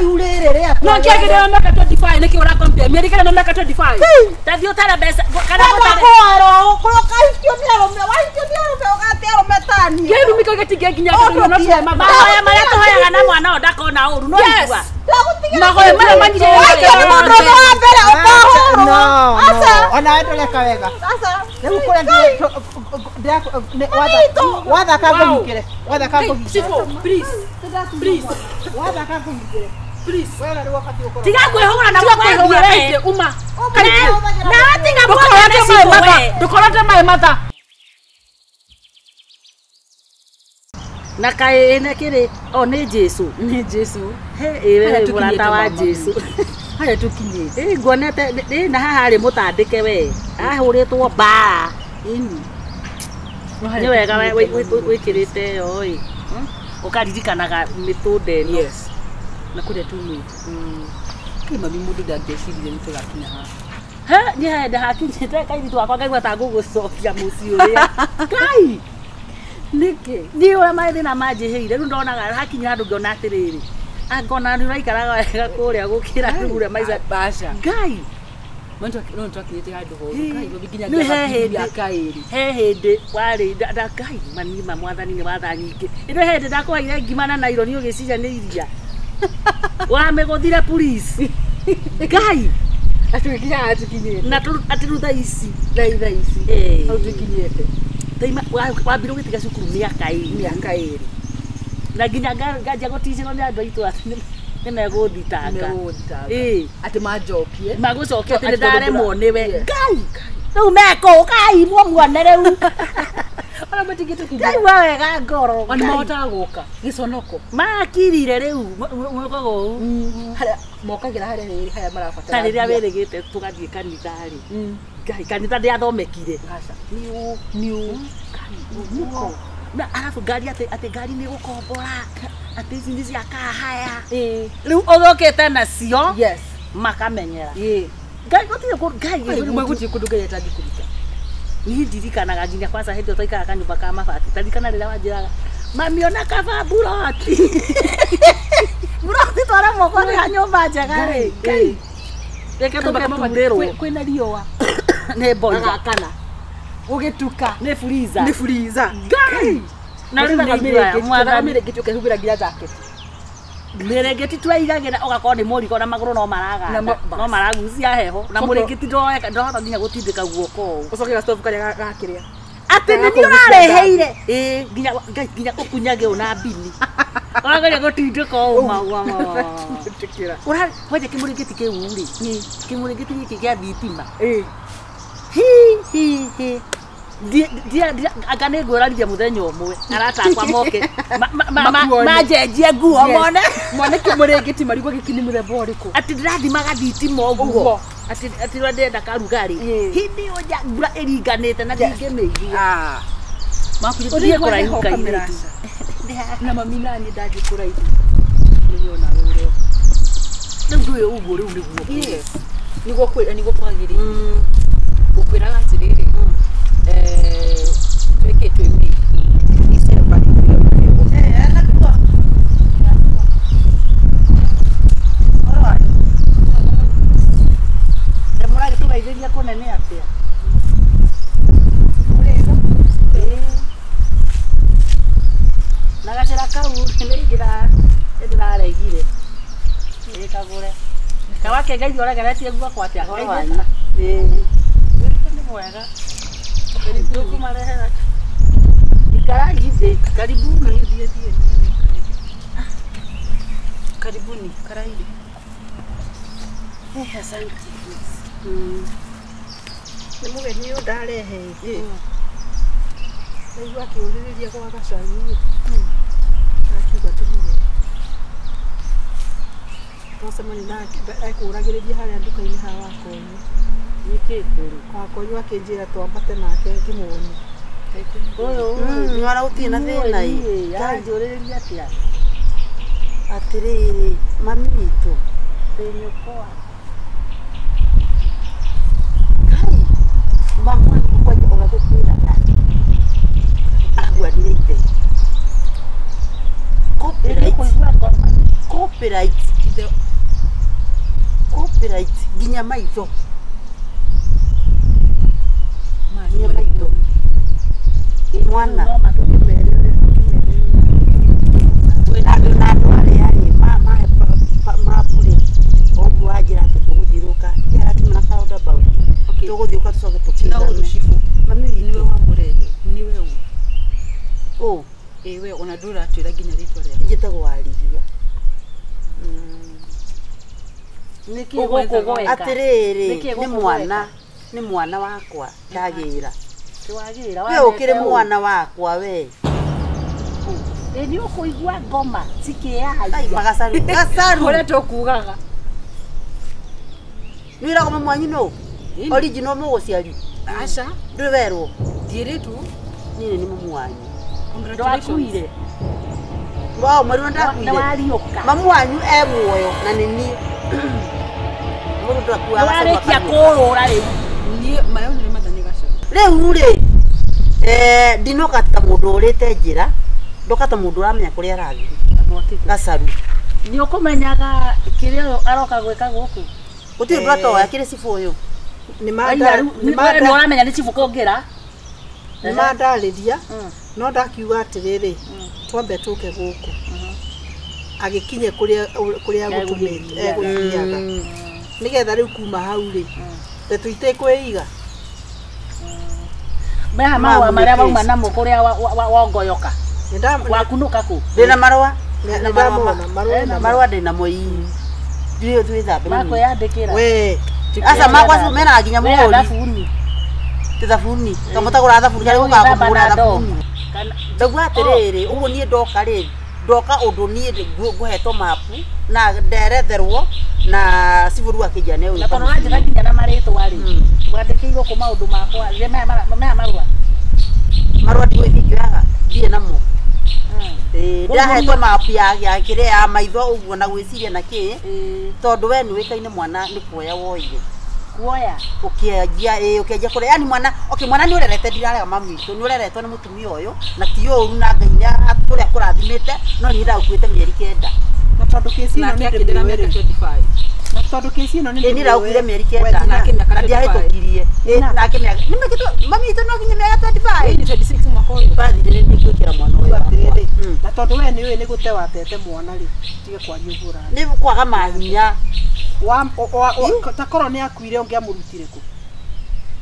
ihurire ria no kiagire na 25 niki ura compare mimi ndikana na 25 tathio tara besa kana gotara kwaro kuroka hikio ni ugatero metani ngeru miko getige nginya no cia mahoya maria tuhoyaga na mwana ndakona uru no igua mahoya maria manyire ni mundu wa mbere ukahuru asa ona ndoleka wega asa riu kure watha kangumikire watha kangumikire please watha kangumikire please wewe ndio wakati uko tiga kwihura na kwihura uma na tiga bwana ndukorote mai mata na kae ene kire o ni Jesu he ewe murata wa Jesu haya tukinyite nguonete na haha ri mutandike we ahuritwo ba ini ni wega wikirite oi ukaririkanaga mitunde no yes na kuria tumi kima mundu ndangecirire ni tugakinya ha ni henda hakinyite kairi twakwa ngaigua ta ngugucokia muci uria kai niki ni ora maithe na manjiheire riu ndonaga hakinya handu ngiona atiriri angona ni raikaraga wega kuria gukira rugure maiza basha ngai no twakinyite handu ho kai goginya kairi he hindi wari ngai manima mwathani ni watha nyingi ino hindi ndakwaire ngimana na ironi ugiciria ni iria wamiguthire police ngai atukinya atukinyite na atirutha ici au tukinyite taima wambire gutiga cukuru miaka iri na nginya nganja guticirio ni andu aitu ni meguthitanga ati majokie magucokia ati ndaremwo niwe ngai riu meko kai muone riu ona matigite kinya ngai wa wega ngoro ani mahota guka giconoko makirire riu mwekogo haria mokagira haria riri haya marabatara ta riria wirigite tugathie kanithari ngai kanitha ndiathomekire niu muko na alafu gari ate gari ni gukombora ate ici ni cia kahaya riu uthokete nacio yes makamenyera ngai gutire ku ngai mweguti kunduga yetaji kurika ni ndirikanaga nginya kwanza hindi twaikara kanyumba ka mabati ndirikana rira wanjiraga mamiona kaba buroti buroti twara moko ni nyumba njega ri ngai reke tukaturerwo kwina riwa ni bonja kana ugituka ni freezer ngai na riu ni mwathani gituke hubira ngira jacket Murengeti twaigagira ugakorwo ni muriko na maguru no maraga no maragucia heho na murengeti ndohota nginya gutindika guoko ucokera stove karia gakiria ati ni urareheire nginya ukunyage una bini uragaria gutindika uma tikira ura hoje kimurengeti ke uri kimurengeti giki kia thitima hi dia agane nguraria muthenya umwe aratakwa moke majenjie nguo mone kimurengeti marigwa gikini muthemba uriku ati ndirathimaga thitima uguo ati ndenda karugari hindi oja mbura iringanite na ndingimigua makuthie kuraihu kaire na mami nani ndathi kuraihu niona wewe ndio uguo riu niguo niguo kwagiri ukwiraga atiriri tweke twemi iseba demorage tugaithiria kunene atia na gacira kau ndiraregire kagure kawake ngai orageretie ngua kwatia wanyu ni mwega nduku marehera ikaragize karibuni karibuni karaidi asante ni mugeni yo ndarehe niguo akiuririria kwa gacani akiuga tumire twacemani nake ekuragiriria haria nduka-ini ha wakonyu nikituru wakonyu akinjira twambate nake ngimwoni uyu nwara uti na thina i yanjuriria atia atiriri mami witu thĩinĩ kwa kai mama kwaje ugathukira agwadire ithe copyright copyright nginya maitho nginya maitho mwana na ndware yari mapure ogu ajira tutuguthiruka yaratimana kaunda bau tuguthiuka tucoke tukindane mami niwe wa murege niwe ewe onadura atwira nginya ritwa ria njitagwo Warigia niki gukugoeka atiriri ni mwana wakwa ndagira kiwagira we ukire mwana wakwa we ni ukuigua ngoma sikieha magasaru ore tokugaga nwira goma mwanyu no original muguciari aca ndwerwo ndiretu nini ni mumwanyu ndakuire wow mari ndakuire ndawariuka mamu wanyu muoyo na nini mundu ndakuwa ndawarikia kurura riu ni mayo ni mathani gaco riu ri ndinokata mundu urite njira ndokata mundu uramenya kuria arathiri gacaru ni ukumenyaga kirio aroka gweka guku gutiri ndatoya kiri cibu uyu ni uramenya ni cibu kongira ni mandariria no ndakiuga atiriri twambe tuke guku agikinye kuria gutumite eguthiaga nigetha riu kuma hau ri tuite kwiiga meha mawa maria mauma namo kuria wongoyoka wakunuka ku ndina marwa ndina moi ndiyo twithambe mako yandikira we asa makwa mena nginya muhuri tithabuni kamutagura thabuni ari gukakumura thabuni ndagwa atiriri ugu nie ndoka ri ndoka undu nie nguhetwo mapu na nderetherwo na ciburu akijane uyu na tono njira nginya na maritwa ri wandikiirwo ku maundu makwa ri marwa ndiwithikiraga ndie namo ndahetwo mapu ya kire ya maitho uguo na gwiciria na ki tondu we ni wikaine mwana ni kuoya woire kuoya ukianjia kure yani mwana mwana ni urerete ndirarega mamu itu ni ureretwo ni mutumia uyu na ti uru na ngainya kuria kurathimite no ni ndakuite mieri 9 na tondu kesi ino ni ndira miaka 25 na tondu kesi ino ni ndiraugire mieri 9 na ndiahitukirie na kimiaka nimekitu mami itu no nginya miaka 25 ni 26 mwaka uyu bathire ni gwikira mwana uyu atiriri na tondu we niwe ni gute watete mwana ri tige kwaria ubura ni kwaga mahinya takoro ni akuire ungiamurutire ku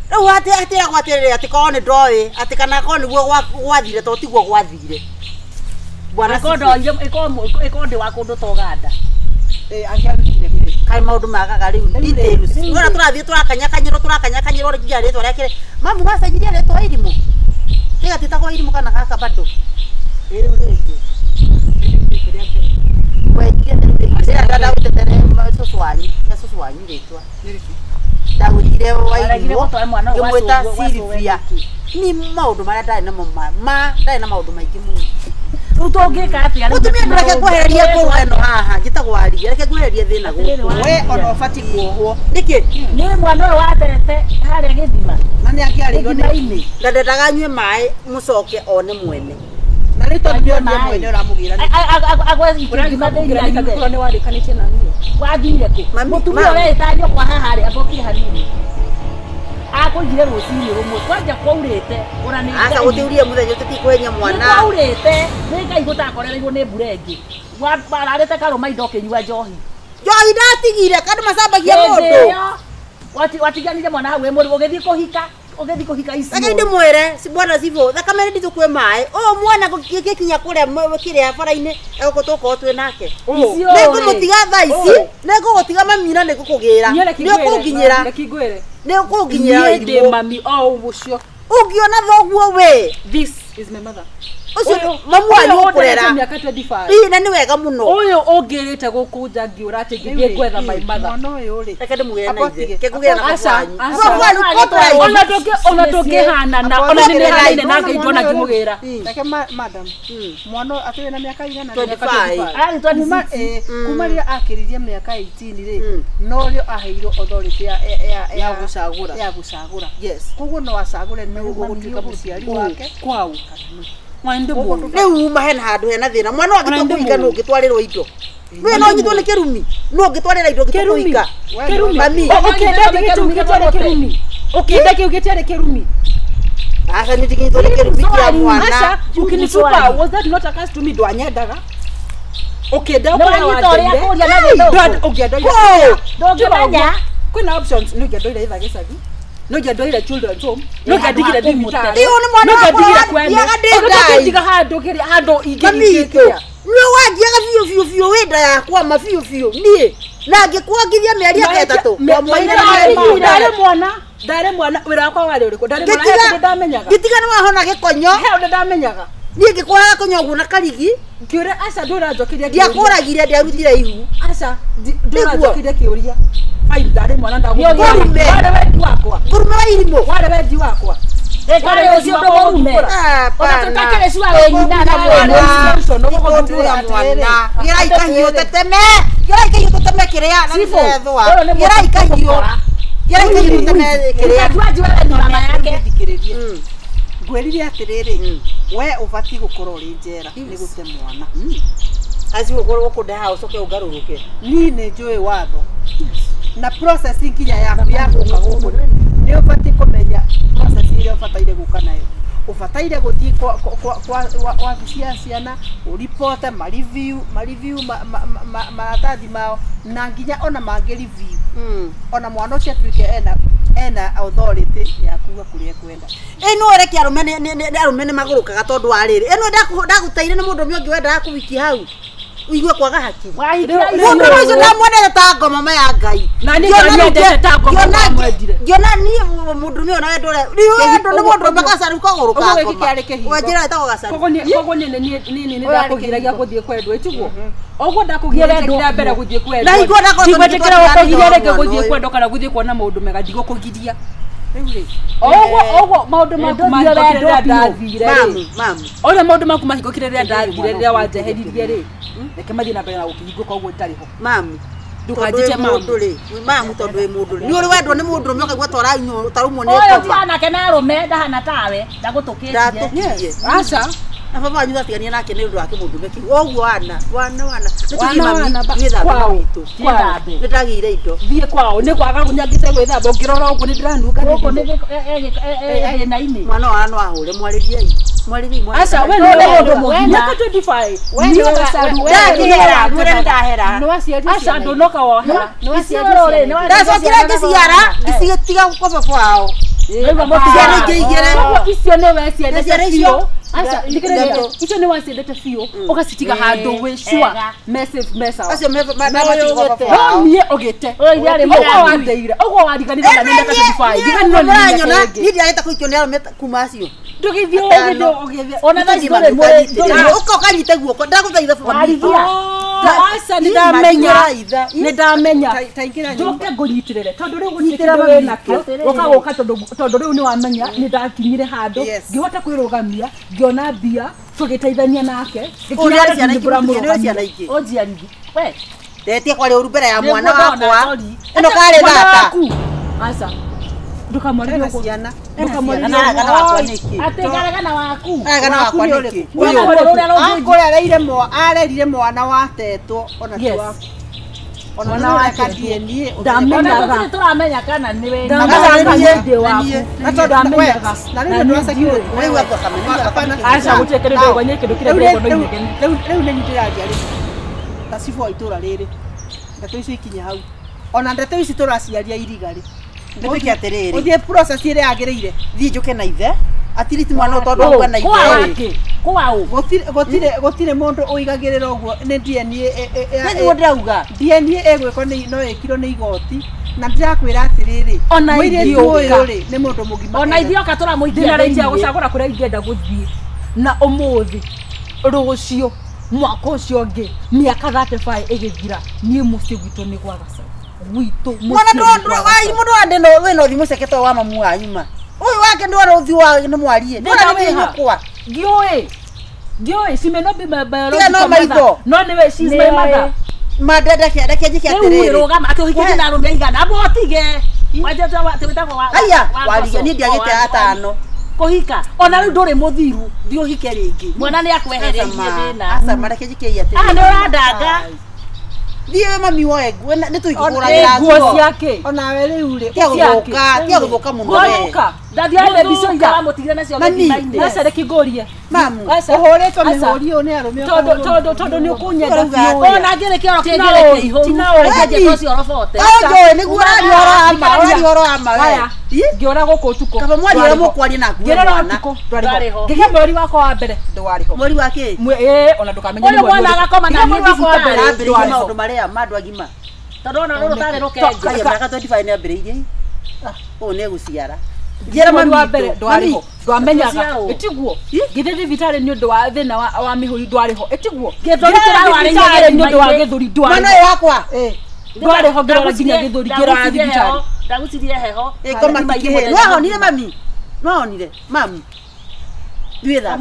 riu atira gwatirire ati korwo ni ndoi ati kana korwo niguo gwathire to tiguo gwathire bwana kondo ikondi wa kundu toganda angiarutire kire kai maundu magaga riu details ora turathie turakanyakanyiro ri nginya ritwa riakire mamu macenjirie ritwa irimu tiga titagwo irimu kana gaka bado riu ringi wekie ndio dada utetere susu wanyu ritwa ndagurire wairiwo ngimwita Silvia ni maundu maria ndari namo ndari na maundu maingi muno utongeka atia utumia ndureke kweheria kurweno haha njitagwo Warigia reke kweheria thina guku we ona ubati kuohwo niki ni mwana uyu watete haria githima na ni angiarirwo ni ndendaga nyue mai mucoke one mwene na rito ndio mwene uramugira agwezi ngima ndeira nikakoro ni warikanite na niĩ wathire ku mutumia uretanyo kwa haha ri abokire hanini akujire rucini rumwe kwanja kwaurite urani asa gutiurie muthenya tutikwenya mwana kwaurite ngai gutakorereirwo ni mburengi wararite karuma indo kinyua njohi ndatigire kandu macambagia mundu watiganire mwana hau muri ugithii kuhika ici aka ndi mwere si bwana sivo thakame ndi tukwe mai mwana gikinya kuria kiria bara-ini egukutoko twi nake nego mutiga thaici nego gutiga mamina nego kugira ndio kunginyira nego kunginyira ndi mami ucio ungiona thoguo we this is my mother ucio mamu wanyu kurera miaka 25 na ni wega muno uyu ungirite gukunja ngiura ati ngithie gwetha my mother mwana uyu ri reke ndimugire na ithe ke kugira na ona tungihanana ona ni hanaine na ngai ndona ngimugira reke madam mwana ati na miaka igana 25 kuma ria akiririe miaka 18 ri no rio aheirwo authority ya gucagura yes koguo no acagure ni gugutuika muciari wake kwau mwende mu riu uma hena handu hena thina mwana wagitwa kuinga no gitwarirwo indo we no nyitwo ni kirumi no ngitwarira indo ngituika mami ukenda kiugetiare kirumi asa ni tigitore kirumi kia mwana ukinitupa was that not a cast to me do anyendaga ukenda kwa wa ukenda kuna options no ngendo ile gicagi no ngendo ile children's home no ngendigire thibitarĩ iyo ni mwana no ngendigire kwene ngendiga hando ingĩkia no wangiaga biũ wenda yakwa mabiũ nie na ngĩkwongithia mĩeri ĩtatũ ndare mwana wĩra wakwa warĩ ũrĩkũ ndare mwana ndamenyaga gĩtiga nĩ wahona gĩkonyo he ndamenyaga niĩ ngĩkwaga kũnyogu na karigi ngĩũria aca ndũranjokeria ndiakũragire ndiarutire ihu aca ndũranjokeria kĩũria ai ndare mwana ndagũkurume warĩ wendi wakwa kurume wa irimũ warĩ wendi wakwa Ekare ucio ndogume. Onatukakere cua wenyina na mwana. Gira ikahio teteme. Gira ikahio teteme kiria na nethwa. Gira ikahio. Gira ikahio teteme kiria. Twaji wala ni mama yake. Ngweririe atiriri we ubati gukora uri njera ni gute mwana. Aci gukorwo kudaha ucoke ugaruruke. Ni ne njui watho. Na processing kinya yaku ya guka guku ni ubati kumenya process ile ubataire guka nayo. Ubataire guthii kwa wabici ya ciana uripote ma review maratathi mao na nginya ona mangi review. Ona mwana ucio tuike ena authority ya kuga kuria kwenda. Eno reke arume ne magurukaga tondu wa riri. Eno ndagutaire ni mundu miongi wenda kuwiki hau. Uigwe kwaga haki. Mundu ucio na mwendete ta ngoma ma ya Ngai. Na ni nyendete ta ngoma ma mwendire. Ngiona ni mundu ni ona ndore. Ndo ni mundu mbakacaru kaguruka ngoma. Wajira ta gacaru. Kogo ni ndakugiragia kuthie kwendwo itugo. Ogwo ndakugiragia mbere guthie kwendwo. Na igwo ndakugiragia kuthie guthie kwendwo kana guthie kuona maundu mega ndigo kugiria. Ogwo maundu maku mahingukire ndathire ri. Ora maundu maku mahingukire ndathire ria wanjeheririe ri. Reke mathina mbere na gukihinguka ogwo itariho. Mami ndukandike mundu ri. Mamu tondu wi mundu ri. Ni uri wendwo ni mundu ri ukaigwa tora inyo tarumwo ni ngoma. Oyo tiana kena rume ndahana tawe ndagutukirie. Aca na baba nyuga tigania nake ni undu wake mundu meki. Ogwo wana. Ni kwao itu. Ni ndagire indo. Thie kwao ni kwaga kunyangite gwithamba ngirora ogwo ni ndiranunga ni na ini. Mwana wa no ahure mwariria i. Aca we ni mundu muginya 25. Ni gacaru ndahera mwere ndahera. Aca ndonoka woha. Ndacokire ngiciara ngicitiga gukoba kwao. Icio ni weciendete biũ. Aca ndikirege icio ni weciendete biũ ugacitiga handu wi sure mesa acio matigoba kwao nie ogite ogwo wandeire ogwo wariganire na nenda 25 ndiganirwo ni nyona ni ndiagite kuikio ni arume kuma acio ndugithie ogithie ona na ndore mwere uko kanyite guoko ndaguthaitha warigia. Aca ni ndamenya njoke ngũnyitirĩre tondu riu gunyitira wena kio ukagoka tondu riu ni wamenya ni ndakinyire handu ngihota kwirugamia ngiona mbia tugiteithania nake ojiarigi we ndetie kwari uru mbere ya mwana wakwa ino kare thata. Aca ndukamwaririe ciana kana wakwa niki ategaragana waku wakwa niki arerire mwana wa Ndeto ona tu waku ona wa kadieni ndamenyaga turamenya kana ni we ndamenyaga waku ndamenyaga na rĩu nĩ security wewe hapo kamenya aca gutekere ndo gwanye kindu kire ndo ndo rĩu nĩ ndĩraria rĩ ta cibo itũra rĩrĩ Ndeto icio ikinya hau ona Ndeto ici tũraciaria iriga rĩ ndipiki atiriri uthie process ile yagiriire thie njuke na ithe atiriti mwana tondu ogwa na ithe kwao gotire mundu uigagirira ogwo ni DNA nĩ ndauga DNA egweko no ekiro ni igoti na ndirakwira atiriri ona ithuĩ ni mundu mugima ona ithioka turamuithia ndinarejea gucagura kuria ingenda guthie na umuthi rucio mwaka ucio ngi miaka 35 igithira nie muci gwitu ni gwa gaca gwitu mwana ndo ai mundu ande no we no thimu seketo wa mamu wa nyuma uyu wake ndo ro uthi wa ni mwarie ndona ni hakwa Gioi simeno be biological no maitho no ni we she's my mother madada kiada kiaje atiriri rogama atohikije na rume igana abotige wajata wa tewetako wa aya wariga ni ndiagite atano kuhika ona riu nduri muthiru thio hike ringi mwana ni akwehererie thina asa marekeje kiai atiriri ndo radanga Thiĩ mami woe nguo nĩ tũikũragira nguo ciake Onawe rĩu rĩ. Tiga gũthũka mũno we. Ndathiaire mbico ira mũtigire nacio gĩthima-inĩ. Nasa rekĩngũrie. Mamu. Ũhũrĩtwo mĩhũri ũyũ nĩ arũme. Tondũ nĩ ũkũnyenda biũ. Ona ngĩrĩkia oro kĩngĩrĩke ihũru. Ngĩnjĩka ũcio robote. Njoĩ nĩguo ũrari horo ama we. Ngĩora gũkũ ũtukũ. Kaba mwari ũrĩa mũkwaria naku mwana. Ndwarĩho. Ngĩgĩa mweri wakwa wa mbere ndwarĩho. Mweri wa kĩ? Ona ndũkamenye Ũyũ mwana agakoma na niĩ thibitarĩ. Ambĩrĩirie maũndũ marĩa ma andũ agima. Tondũ ona rũrũ tarĩ rũkenge. Mĩaka 25 nĩ ambĩrĩirie. Ũũ nĩ gũciara. Njĩra mami wa mbere ndwarĩho. Ndwamenyaga. Ĩtiguo. Ngĩthiĩ thibitarĩ nĩ ũndũ wa thĩna wa mĩhũri ndwarĩho. Ĩtiguo. Gĩthũri kĩrarwarĩire nĩ ũndũ wa gĩthũri ndwarĩho. Mwana ũyũ wakwa. Ndwarĩho ngĩrora nginya gĩthũri kĩra thibitarĩ. Ndagucirie heho. Ngoma tikĩhe. No honire mami. No honire. Mami. Ndwĩtha.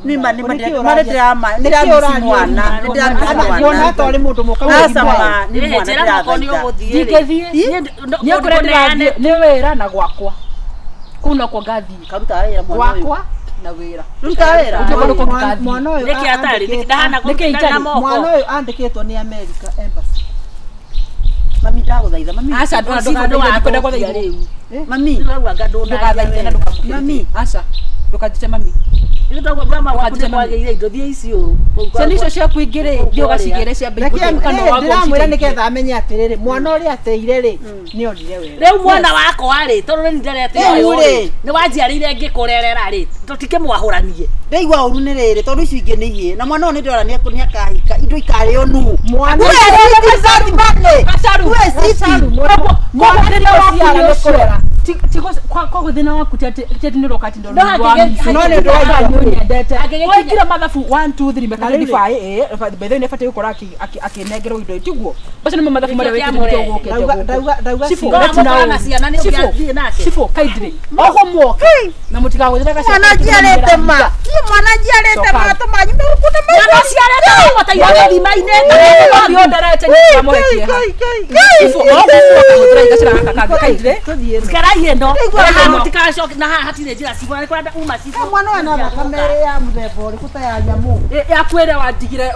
Nima ndĩrama ndĩramisi mwana. Ndĩramisi twarĩ mũndũ mũka Asama nĩ mwana ndĩrathaitha. Ndingĩthiĩ. Nĩ ũkũrĩa ndĩrathiĩ nĩ wĩra na gwakwa. Kũu nokwo ngathiĩ. Karuta wĩra mwana ũyũ. Gwakwa na wĩra. Ruta wĩra. Mwana ũyũ nĩkĩ atarĩ ndahana kũruta na moko. Mwana ũyũ andĩkĩtwo nĩ America Embassy. Mami ndagũthaitha mami. Aca ndũkwenda gũthaitha rĩu. Mami. Ndũgathaithe na ndũkamũkĩre. Mami. Aca ndũkatite mami. Nĩtondũ mama waku nĩ kwagĩire indo thiĩ icio. Ciana icio ciaku ingĩ-rĩ thiĩ ũgacigĩre ciambe ndĩramwĩra nĩgetha amenye atĩrĩrĩ mwana ũrĩa ateire rĩ nĩ onire wega. Rĩu mwana wakwa-rĩ tondũ nĩ nderete ũyũ-rĩ nĩ wanjiarĩire ngĩkũrerera-rĩ tũtikĩmwahũranie. Ndaigua ũru nĩ rĩrĩ tondũ icio ingĩ nĩ ihĩe na mwana ũyũ nĩ ndĩrona nĩ akahika indo ikarĩo nũũ. Mwana koguo thĩna waku tĩ nĩ rokati ndo nyendete wekire mathabu 1 2 3 mekadify bethe nĩ batiĩ gũkorwo akĩnengerwo indo itiguo bacio nĩmo mathabu marĩa wekire cibũ kaindire oho muoke na mũtikagũthĩre mwana njiarĩte ma mwana njiarĩte ma tũmanyu mĩhukuta mwana ciarĩte gũteithia gĩthima-inĩ ndionderete nyamũrekie cibũ oho muoke gũthĩra igacĩra kaindire ngarai ĩno mũtikacoke na haha hatirĩ njĩra cibona nĩ kwenda uma cibũ mwana ũyũ ena thakame ya mũthemba ũrĩkũ ta ya nyamũ yakwĩre wandigire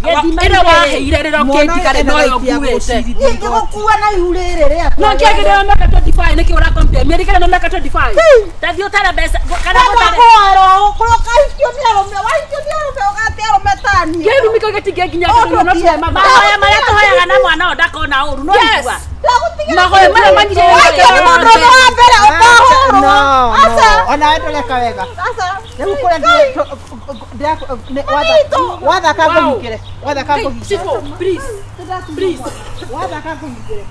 ĩrĩa waheire rĩrĩa ũkĩndigare noyo nguĩte ingĩgũkua na ihu rĩrĩ rĩakwa no ngĩagĩrĩra mĩaka 25 nĩkĩ ũrakompea mĩerĩkĩre na mĩaka 25 ndathiĩ ũtare mbeca kana ũtare kũrĩa ũkahikio nĩ arũme wahikio nĩ arũme ũgatĩ arũme tani kĩrumi kĩgĩtingĩ nginya mahoya marĩa tũhoyaga na mwana ũyũ ndakona ũru no igua mahoya marĩa manyire ona ndũreka wega rĩu kũrĩa wathaka ngũhingĩre wathaka ngũhingĩre wathaka ngũhingĩre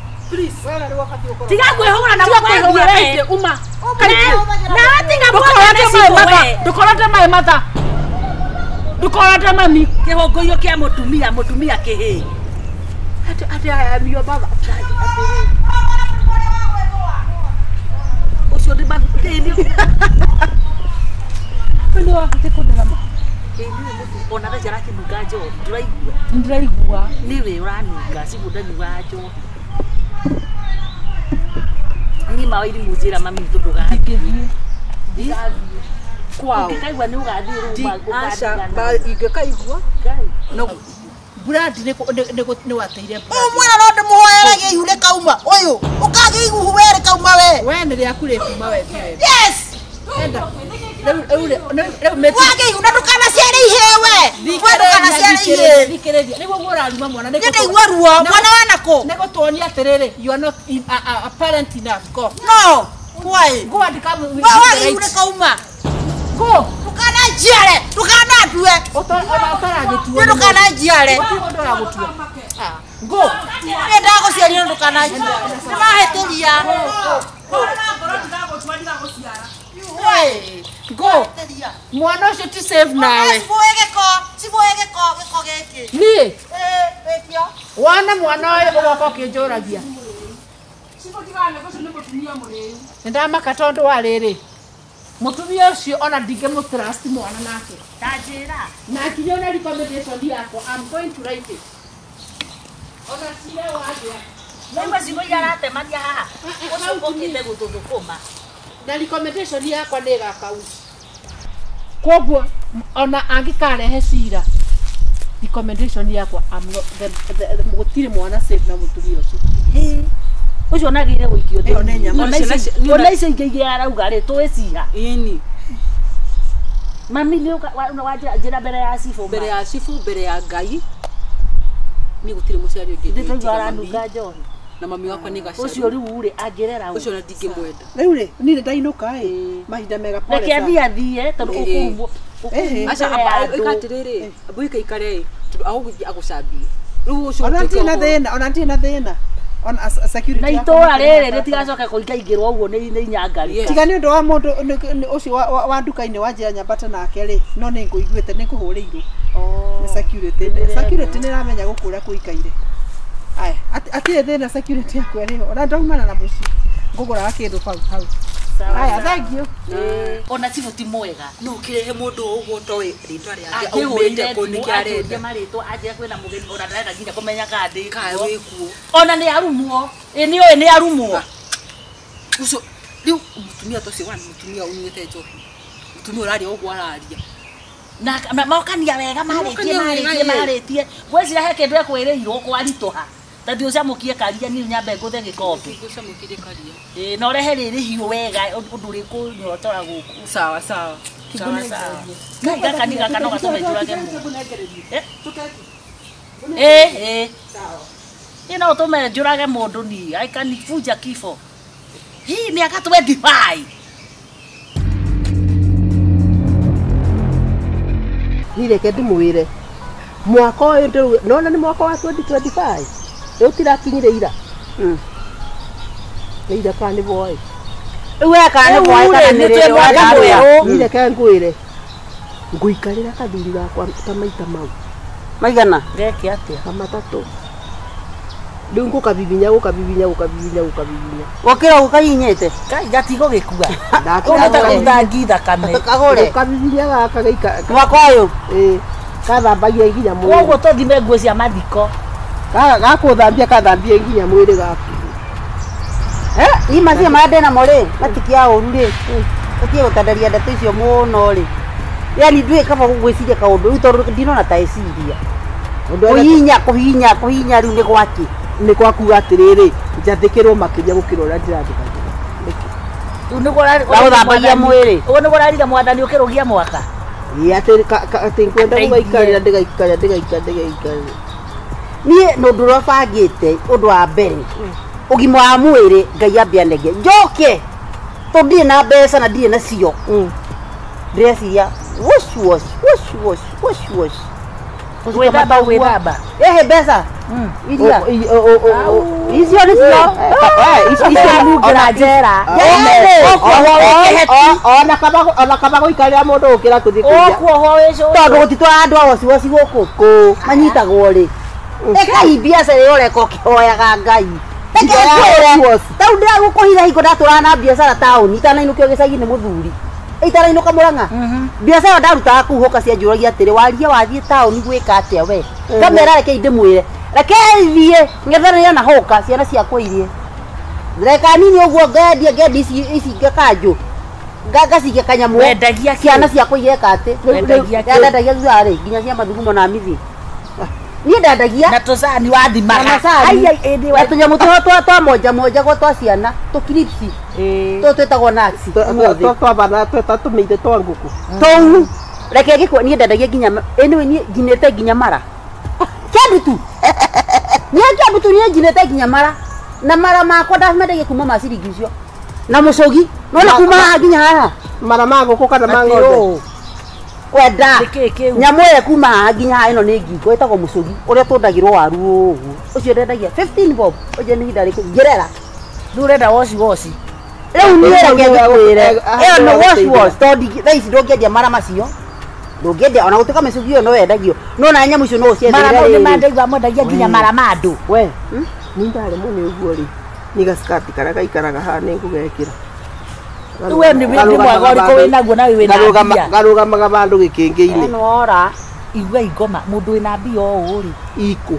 tiga kwĩhũgũra na kwĩhũgũra uma na tiga mwaka ndũkorete maĩ matha ndũkorete mami kĩhũngũio kĩa mũtumia kĩhĩ ati aya mio baba ucio ndi bakuteni ndio wakati kudama ona da jara kinuga jo ndiraigua niwe uranuga siguda nyuga jo ni mawiri mujira mami tuduga ngithie kwao kaigwa ni ugathi ruma aca ba ingĩkaigua no Brad nĩ wateire mwana no ndĩmũhoeragia ihu rĩkauma ũyũ ũkagĩa ihu we rĩkauma we nĩ rĩaku rĩkuma we yes enda wagĩa ihu na ndũkanaciare ihĩe we thikĩrĩria nĩguo ũraruma mwana ndaigua ruo mwana wa nakũ nĩ gũtuonia atĩrĩrĩ you are not a parent enough go no why go and come wagĩa ihu rĩkauma go ndũkananjiare ndũkanandue ndũkananjiare go ndagũciaria ndũkananjiare nĩmahĩtĩria go mwana ũcio ti save nawe ciboe gĩko gĩkĩ niĩ wona mwana ũyũ ũgoka ũkĩnjũragia nĩndamaka tondũ wa rĩrĩ mutumia ucio ona ndingĩmũtrust mwana nake ndanjĩra na kinya ona recommendation yakwa I'm going to write it ona cia wagĩa Nĩgwa cigo iratemania haha ũcio ũngĩte gũtũthũkũma na recommendation yakwa nĩ gakau koguo ona angĩkarehe cira recommendation yakwa I'm not gutire mwana safe na mutumia ucio ucio nagire guikio Iyo nĩ nyama. ona icio ingĩ arauga rĩ twĩciha ini mami nĩ wajira mbere ya cifu mbere ya Ngai ni gutire muciari ungi nditwa aranunga njohi na mami wakwa ni gacaru ucio riu rĩ angĩrera ucio na ndingĩmwenda riu rĩ ni ndainuka mahinda mega pole reke athie tondu ukumwo acha ikatiriri abuika ikare aguthi agucambie riu ucio ona ntie na thina on security na itora rĩrĩ rĩtigacoka kũingaingĩrwo ũguo nĩ inyangari tiga nĩ ũndũ wa mũndũ ũcio wa nduka-inĩ wanjia nyambata nake rĩ no nĩ ngũiguĩte nĩ ngũhũrĩirwo nĩ security nĩ ramenya gũkũrĩa kũikaire aya atirĩ thĩna security yakwa rĩho ona ndaumana na mũciĩ ngũgũraga kĩndũ hau aya thank you ona cibu ti mwega no kirehe mundu uguo toy ritwa riake aumite kuniki arenda maritwa aje kwena mugeni ona ndarenda nginya kumenya kandi kae wikuo ona ni arumwo ni arumwo ucio riu mutumia tocio wa mutumia unyite njohi mutumia urari uguo araria na maokania wega maritie gwecira he kindu ekwiriirwo kwarituha tadi ucamukie karia ni nyambe nguthe gikombe ucamukie karia no rehe riri hiu wega undu ri kunyotora guku sawa Gaka ni gaka no gatome jurage mu sawa ino utome jurage mundu ni aikanifuja kifo hii ni aka 25 nireke ndimwire mwaka uyu ndu nona ni mwaka wa 2025 riu tirakinyire ira ira kani boy we kani boy kana nireke ngwire nguikarira kathuri gakwa ta maita mau maigana reke atia matatu riu ngukabibinya wakira ukayinyete kai gatigo gikua ndakita ngitha kame kagure kabibinya gaka gaika mwaka uyu kathambagia nginya mwiri koguo tuthime nguo cia mathiko gakuthambia kathambia nginya mwiri gaku ima cia mande na mori matikia uru ri tukie gutandaria ndeto icio muno ri yani ndui kaba gugwiciria kaundu ri tondu ndinona ta eciria kuhinya riu ni gwaki ni gwaku atiriri njathikirwo makiria gukira uria ndirathika guthambagia mwiri uguo ni gurarira mwathani ukirugia mwaka ati nkwenda gugaikarira ndigaikara nie no ndurabangite undu wa mbere ugima wa mwiri Ngai ambia nege njoke to ndire na mbeca na ndire na cio ndreciria wosh gwithamba mbeca iria icio ni cio icio nungira njera ona kaba guikarira mundu ukira kuthi kuria okuoho wicu tondu gutitwara andu awociwoci guku manyitagwo ri ekai biacara iyo ureka ukihoyaga Ngai tau ndiragukuhitha hingo ndatura na biacara tauni itanainukio gicagi-ini muthuri itarainuka Murang'a biacara ndarutaga kuu hoka cia njuragia atiri Warigia wathie tauni gwika atia we kamera reke ndimwire reke thie ngethanira na hoka ciana ciakwa irie reka nini uguo ngedi ici ngakanju ngacikia kanyamu wendagia ciana ciakwa igeka ati ndendagia thari nginya cia mathugumo na mithi ni ndendagia na tusani wathimaga tunyamu twa moja gwa twa ciana tukiripsi twetagwo naxi twabana tumeithe twa nguku tou reke gikwa ni ndendagia nginya anyway ni nginete nginya mara kĩandutu nĩ njinĩte nginya mara na mara makwa ndamendagia kuma maciringi icio na mũcogi nona kuma haha nginya haha mara ma ngũkũ kana ma ng'ombe kwenda nyamũ ĩrĩa kuma haha nginya haha ĩno nĩ ngingo ĩtagwo mũcogi ũrĩa tũndagĩrwo waru ũguo ũcio ndendagia 15 bob ũnje nĩ ihinda rĩkũ ngerera ndũrenda woci rĩu niĩ reke ngĩkwĩre ĩyo nĩ wash tondũ thaa ici ndũngĩendia mara macio ndũngĩendia ona gũtuĩka mĩcugi ĩyo no wendagio no na nyamũ icio no ũciendeire mara mau nĩ mandaigua mwendagia nginya mara ma andũ we nĩ ndarĩ mũno ũguo rĩ nĩ gaskati karĩa gaikaraga haha nĩ ngũgekĩra we nĩ mwega ũrĩkũ wĩnaguo nawe wĩna mbia garũgamaga bandũ gĩkĩngĩ-inĩ nora igua ingoma mũndũ wĩna mbia ũũ rĩ iko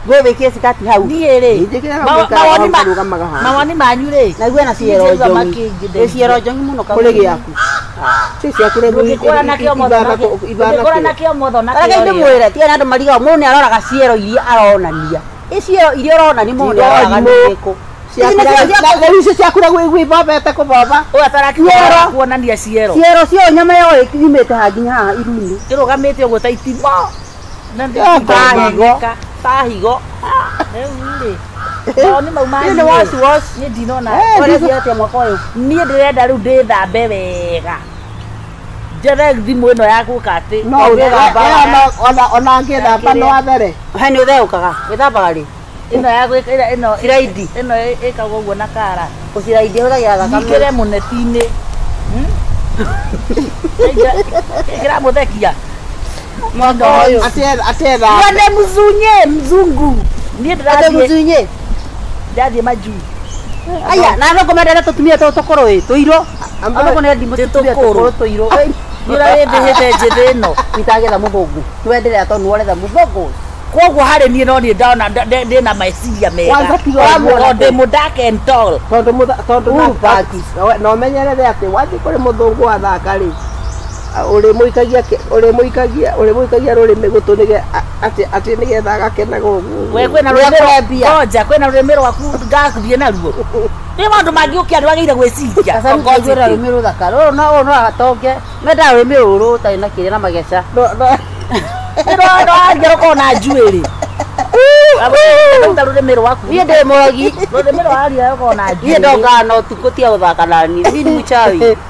gwĩwĩkie skati hau niĩ rĩ mawoni manyu rĩ naigua na ciero njongi mũno kũrĩ gĩaku Sisi akure ngikora nakio motho ngikora nakio motho nakio Arake ndi mwire tia andu mariga mundu ni arora gaciero iria aronania icio iria arona ni mundu araga ndiko Icio ciakura gwibobete kuboba Uatarakiora kuonania ciero cio nyama yo ikimite ha nginya haha iruni irugamite uguo taitimo tahigo rĩu ni mauma ni ni ndinona cia mwaka uyu ni ndirenda riu ndithambe wega njere thimu ino yaku kati no ona ngithamba no athere he ni utheukaga withambaga ri ino yaku ino iraidi ino ikaga uguo na kara uciraidi huthagira thakame ngire muneti-ini ngira muthekia mwaka uyu atera wende mzungu ni mzunye ndathie majuu aya na no komendere tutumia tukoro tuiro ambo ko ne ndimo tutumia tukoro tuiro nira ndihite njithe ino itagetha muthungu twendere ato nuoretha muthungu koguo hari nie no ni ndona ndina meciria mega ndi mudake and tall tondu no menyerere ati wathi kuri muthungu wa thaka ri uri muikagia rurimi gutunige ati nigetha agakenaga uguo we kwena rurimi roja kwena rurimi rwaku ngakuthie naruo ni maundu mangiukia andu ageire gwiciria sasa ngojera rurimi ruthaka no atonge menda rurimi ruru tari na kiria na mageca no angero kona njuiri rurimi rwaku ie ndi muragi rurimi rwaria kona njuiri ie ndonga no tukutia uthaka nani ni mchawi